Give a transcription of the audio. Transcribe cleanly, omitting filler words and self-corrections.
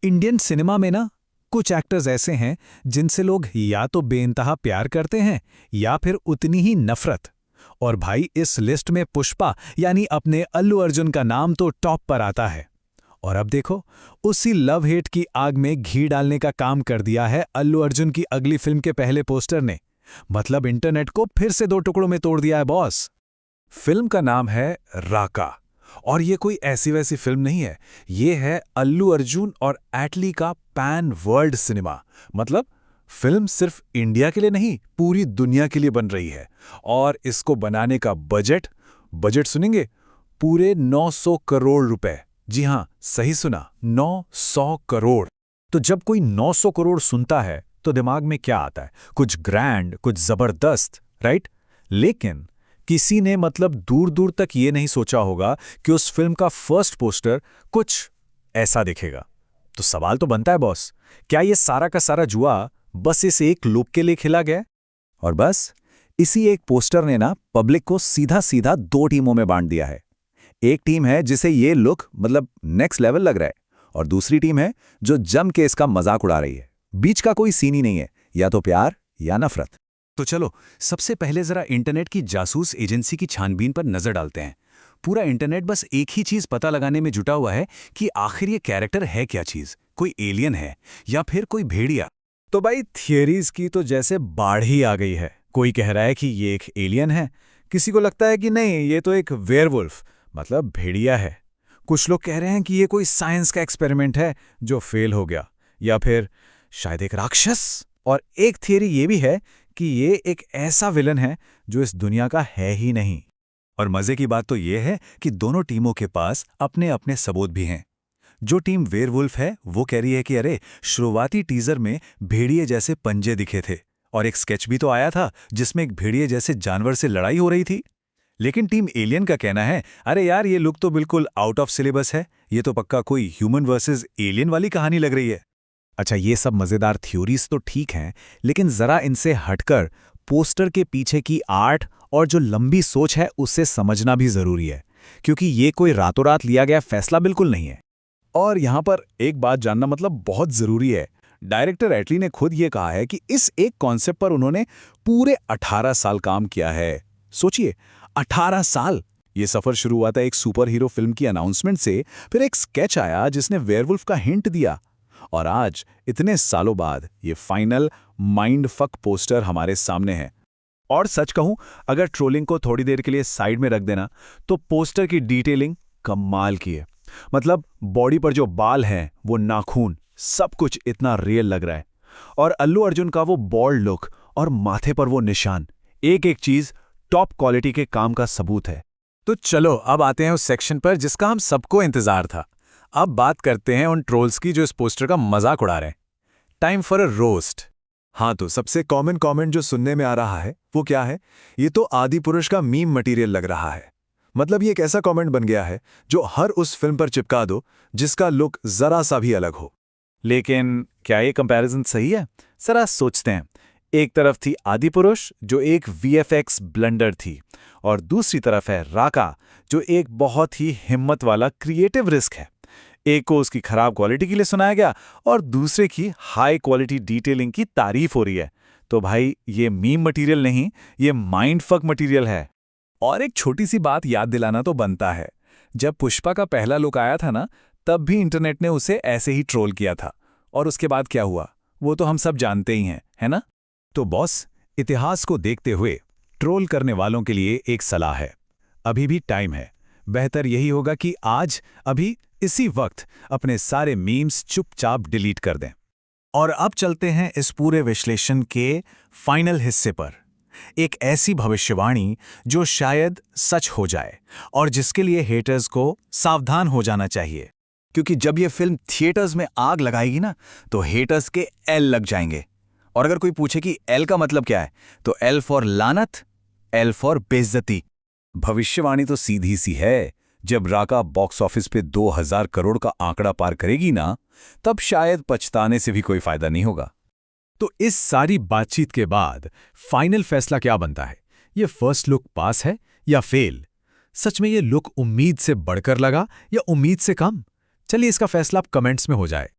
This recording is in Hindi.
इंडियन सिनेमा में ना कुछ एक्टर्स ऐसे हैं जिनसे लोग या तो बेइंतहा प्यार करते हैं या फिर उतनी ही नफरत। और भाई इस लिस्ट में पुष्पा यानी अपने अल्लू अर्जुन का नाम तो टॉप पर आता है। और अब देखो, उसी लव हेट की आग में घी डालने का काम कर दिया है अल्लू अर्जुन की अगली फिल्म के पहले पोस्टर ने। मतलब इंटरनेट को फिर से दो टुकड़ों में तोड़ दिया है बॉस। फिल्म का नाम है राका। और ये कोई ऐसी वैसी फिल्म नहीं है, ये है अल्लू अर्जुन और एटली का पैन वर्ल्ड सिनेमा। मतलब फिल्म सिर्फ इंडिया के लिए नहीं, पूरी दुनिया के लिए बन रही है। और इसको बनाने का बजट सुनेंगे, पूरे 900 करोड़ रुपए। जी हां, सही सुना, 900 करोड़। तो जब कोई 900 करोड़ सुनता है तो दिमाग में क्या आता है? कुछ ग्रैंड, कुछ जबरदस्त, राइट? लेकिन किसी ने मतलब दूर दूर तक ये नहीं सोचा होगा कि उस फिल्म का फर्स्ट पोस्टर कुछ ऐसा दिखेगा। तो सवाल तो बनता है बॉस, क्या ये सारा का सारा जुआ बस इस एक लुक के लिए खेला गया? और बस इसी एक पोस्टर ने ना पब्लिक को सीधा सीधा दो टीमों में बांट दिया है। एक टीम है जिसे ये लुक मतलब नेक्स्ट लेवल लग रहा है, और दूसरी टीम है जो जम के इसका मजाक उड़ा रही है। बीच का कोई सीन ही नहीं है, या तो प्यार या नफरत। तो चलो सबसे पहले जरा इंटरनेट की जासूस एजेंसी की छानबीन पर नजर डालते हैं। पूरा इंटरनेट बस एक ही चीज पता लगाने में जुटा हुआ है कि आखिर ये कैरेक्टर है क्या चीज, कोई एलियन है या फिर कोई भेड़िया। तो भाई थियरीज की तो जैसे बाढ़ ही आ गई है। कोई कह रहा है कि ये एक एलियन है, किसी को लगता है कि नहीं ये तो एक वेयरवुल्फ मतलब भेड़िया है। कुछ लोग कह रहे हैं कि ये कोई साइंस का एक्सपेरिमेंट है जो फेल हो गया, या फिर शायद एक राक्षस। और एक थियरी ये भी है कि ये एक ऐसा विलन है जो इस दुनिया का है ही नहीं। और मजे की बात तो ये है कि दोनों टीमों के पास अपने अपने सबूत भी हैं। जो टीम वेयरवुल्फ है वो कह रही है कि अरे शुरुआती टीजर में भेड़िए जैसे पंजे दिखे थे, और एक स्केच भी तो आया था जिसमें एक भेड़िए जैसे जानवर से लड़ाई हो रही थी। लेकिन टीम एलियन का कहना है अरे यार ये लुक तो बिल्कुल आउट ऑफ सिलेबस है, ये तो पक्का कोई ह्यूमन वर्सेस एलियन वाली कहानी लग रही है। अच्छा, ये सब मजेदार थ्योरीज तो ठीक हैं, लेकिन जरा इनसे हटकर पोस्टर के पीछे की आर्ट और जो लंबी सोच है उसे समझना भी जरूरी है, क्योंकि ये कोई रातों रात लिया गया फैसला बिल्कुल नहीं है। और यहां पर एक बात जानना मतलब बहुत जरूरी है। डायरेक्टर एटली ने खुद ये कहा है कि इस एक कॉन्सेप्ट पर उन्होंने पूरे 18 साल काम किया है। सोचिए, 18 साल। ये सफर शुरू हुआ था एक सुपर हीरो फिल्म की अनाउंसमेंट से, फिर एक स्केच आया जिसने वेयरवुल्फ का हिंट दिया, और आज इतने सालों बाद ये फाइनल माइंडफक पोस्टर हमारे सामने है। और सच कहूं, अगर ट्रोलिंग को थोड़ी देर के लिए साइड में रख देना तो पोस्टर की डिटेलिंग कमाल की है। मतलब बॉडी पर जो बाल हैं, वो नाखून, सब कुछ इतना रियल लग रहा है। और अल्लू अर्जुन का वो बॉल्ड लुक और माथे पर वो निशान, एक एक चीज टॉप क्वालिटी के काम का सबूत है। तो चलो अब आते हैं उस सेक्शन पर जिसका हम सबको इंतजार था। अब बात करते हैं उन ट्रोल्स की जो इस पोस्टर का मजाक उड़ा रहे हैं। Time for a roast. हाँ, तो सबसे कॉमन कमेंट जो सुनने में आ रहा है वो क्या है? ये तो आदि पुरुष का मीम मटेरियल लग रहा है। मतलब ये एक ऐसा कमेंट बन गया है जो हर उस फिल्म पर चिपका दो जिसका लुक जरा सा भी अलग हो। लेकिन क्या ये कंपैरिजन सही है? जरा सोचते हैं। एक तरफ थी आदि पुरुष जो एक वीएफएक्स ब्लंडर थी, और दूसरी तरफ है राका जो एक बहुत ही हिम्मत वाला क्रिएटिव रिस्क है। एक को उसकी खराब क्वालिटी के लिए सुनाया गया और दूसरे की हाई क्वालिटी डिटेलिंग की तारीफ हो रही है। तो भाई ये मीम मटेरियल नहीं, ये माइंडफक मटेरियल है। और एक छोटी सी बात याद दिलाना तो बनता है। जब पुष्पा का पहला लुक आया था ना, तब भी इंटरनेट ने उसे ऐसे ही ट्रोल किया था। और उसके बाद क्या हुआ वो तो हम सब जानते ही हैं, है ना? तो बॉस, इतिहास को देखते हुए ट्रोल करने वालों के लिए एक सलाह है। अभी भी टाइम है। बेहतर यही होगा कि आज अभी इसी वक्त अपने सारे मीम्स चुपचाप डिलीट कर दें। और अब चलते हैं इस पूरे विश्लेषण के फाइनल हिस्से पर। एक ऐसी भविष्यवाणी जो शायद सच हो जाए और जिसके लिए हेटर्स को सावधान हो जाना चाहिए, क्योंकि जब ये फिल्म थिएटर्स में आग लगाएगी ना तो हेटर्स के एल लग जाएंगे। और अगर कोई पूछे कि एल का मतलब क्या है, तो एल फॉर लानत, एल फॉर बेइज्जती। भविष्यवाणी तो सीधी सी है। जब राका बॉक्स ऑफिस पे 2000 करोड़ का आंकड़ा पार करेगी ना, तब शायद पछताने से भी कोई फायदा नहीं होगा। तो इस सारी बातचीत के बाद फाइनल फैसला क्या बनता है? ये फर्स्ट लुक पास है या फेल? सच में ये लुक उम्मीद से बढ़कर लगा या उम्मीद से कम? चलिए इसका फैसला अब कमेंट्स में हो जाए।